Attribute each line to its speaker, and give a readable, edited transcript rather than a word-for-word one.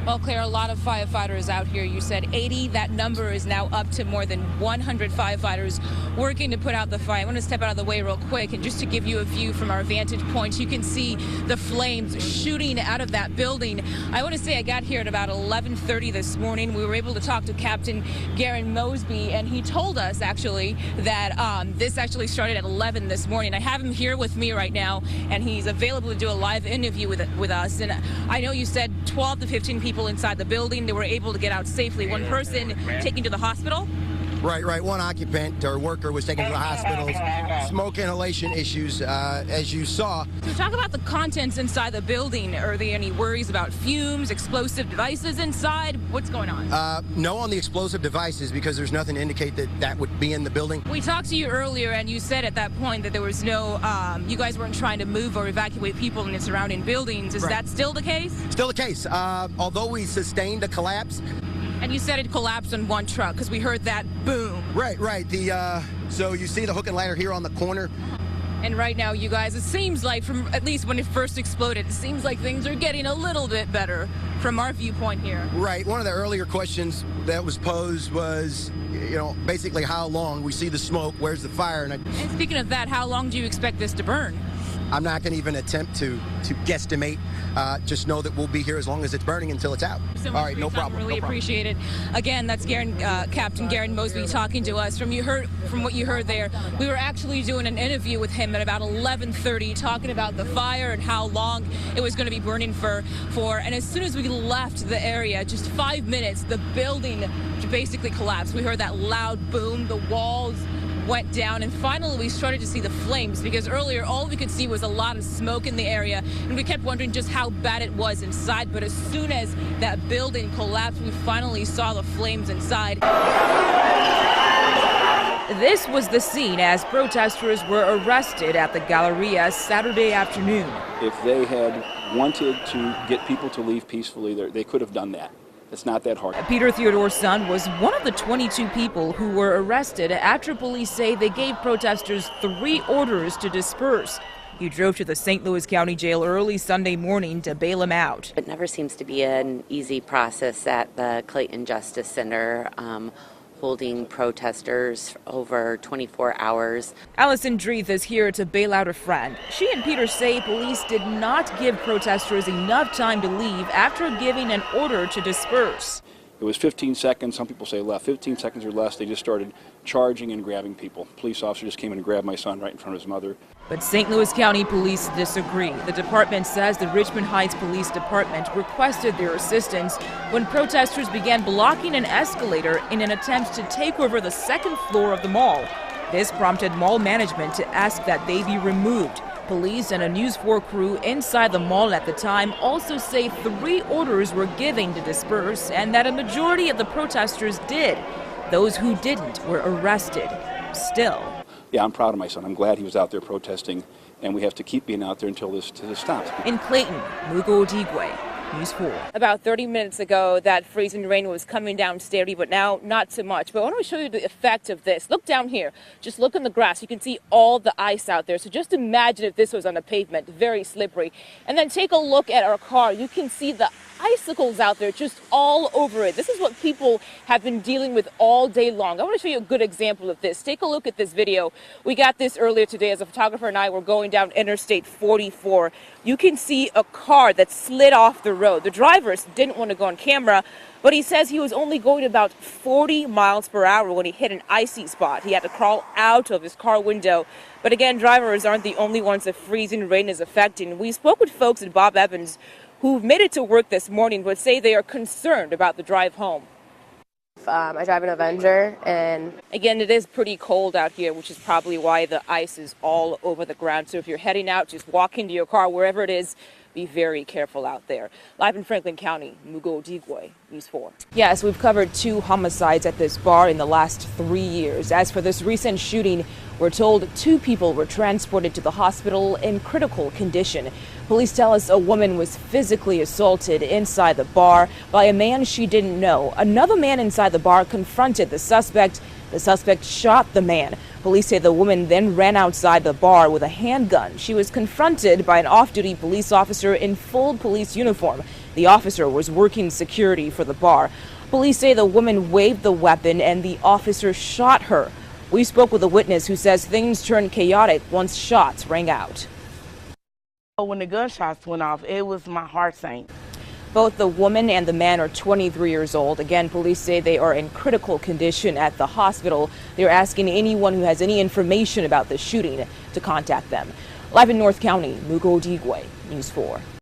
Speaker 1: Well, Claire, a lot of firefighters out here. You said 80. That number is now up to more than 100 firefighters working to put out the fire. I want to step out of the way real quick, and just to give you a view from our vantage point, you can see the flames shooting out of that building. I want to say I got here at about 11:30 this morning. We were able to talk to Captain Garen Mosby, and he told us actually that this actually started at 11 this morning. I have him here with me right now, and he's available to do a live interview with us. And I know you said 12 to 15 people inside the building. They were able to get out safely. One person taken to the hospital.
Speaker 2: Right. One occupant or worker was taken to the hospital. Smoke inhalation issues, as you saw.
Speaker 1: So talk about the contents inside the building. Are there any worries about fumes, explosive devices inside? What's going on?
Speaker 2: No on the explosive devices, because there's nothing to indicate that that would be in the building.
Speaker 1: We talked to you earlier, and you said at that point that there was no, you guys weren't trying to move or evacuate people in the surrounding buildings. Is that still the case?
Speaker 2: Still the case. Although we sustained a collapse.
Speaker 1: And you said it collapsed on one truck, because we heard that boom.
Speaker 2: Right. So you see the hook and ladder here on the corner.
Speaker 1: And right now, you guys, it seems like, from at least when it first exploded, it seems like things are getting a little bit better from our viewpoint here.
Speaker 2: Right. One of the earlier questions that was posed was, basically how long. We see the smoke. Where's the fire? And
Speaker 1: speaking of that, how long do you expect this to burn?
Speaker 2: I'm not going to even attempt to guesstimate. Just know that we'll be here as long as it's burning until it's out.
Speaker 1: So
Speaker 2: all right, no problem.
Speaker 1: Really appreciate it. Again, that's Captain Garen Mosby talking to us. From what you heard there, we were actually doing an interview with him at about 11:30, talking about the fire and how long it was going to be burning for. And as soon as we left the area, just 5 minutes, the building basically collapsed. We heard that loud boom. The walls went down, and finally we started to see the flames, because earlier all we could see was a lot of smoke in the area, and we kept wondering just how bad it was inside. But as soon as that building collapsed, we finally saw the flames inside. This was the scene as protesters were arrested at the Galleria Saturday afternoon.
Speaker 3: If they had wanted to get people to leave peacefully, they could have done that. It's not that hard.
Speaker 1: Peter Theodore's son was one of the 22 people who were arrested after police say they gave protesters 3 orders to disperse. He drove to the St. Louis County Jail early Sunday morning to bail him out.
Speaker 4: It never seems to be an easy process at the Clayton Justice Center, holding protesters over 24 hours.
Speaker 1: Allison Dreeth is here to bail out a friend. She and Peter say police did not give protesters enough time to leave after giving an order to disperse.
Speaker 3: It was 15 seconds, some people say less, 15 seconds or less, they just started charging and grabbing people. Police officer just came in and grabbed my son right in front of his mother.
Speaker 1: But St. Louis County Police disagree. The department says the Richmond Heights Police Department requested their assistance when protesters began blocking an escalator in an attempt to take over the 2nd floor of the mall. This prompted mall management to ask that they be removed. Police and a News 4 crew inside the mall at the time also say 3 orders were given to disperse, and that a majority of the protesters did. Those who didn't were arrested. Still.
Speaker 3: Yeah, I'm proud of my son. I'm glad he was out there protesting, and we have to keep being out there until this stops.
Speaker 1: In Clayton, Mugo, Odigwe, News 4. About 30 minutes ago, that freezing rain was coming down steady, but now not so much. But I want to show you the effect of this. Look down here. Just look in the grass. You can see all the ice out there. So just imagine if this was on the pavement, very slippery. And then take a look at our car. You can see the icicles out there just all over it. This is what people have been dealing with all day long. I want to show you a good example of this. Take a look at this video. We got this earlier today as a photographer and I were going down Interstate 44. You can see a car that slid off the road. The drivers didn't want to go on camera, but he says he was only going about 40 miles per hour when he hit an icy spot. He had to crawl out of his car window. But again, drivers aren't the only ones that freezing rain is affecting. We spoke with folks at Bob Evans who've made it to work this morning, but say they are concerned about the drive home.
Speaker 5: I drive an Avenger, and
Speaker 1: again, it is pretty cold out here, which is probably why the ice is all over the ground. So if you're heading out, just walk into your car, wherever it is. Be very careful out there. Live in Franklin County, Mugo, Odigwe, News 4. Yes, we've covered 2 homicides at this bar in the last 3 years. As for this recent shooting, we're told 2 people were transported to the hospital in critical condition. Police tell us a woman was physically assaulted inside the bar by a man she didn't know. Another man inside the bar confronted the suspect. The suspect shot the man. Police say the woman then ran outside the bar with a handgun. She was confronted by an off-duty police officer in full police uniform. The officer was working security for the bar. Police say the woman waved the weapon and the officer shot her. We spoke with a witness who says things turned chaotic once shots rang out.
Speaker 6: When the gunshots went off, it was my heart sank.
Speaker 1: Both the woman and the man are 23 years old. Again, police say they are in critical condition at the hospital. They're asking anyone who has any information about the shooting to contact them. Live in North County, Mugo, Odigwe, News 4.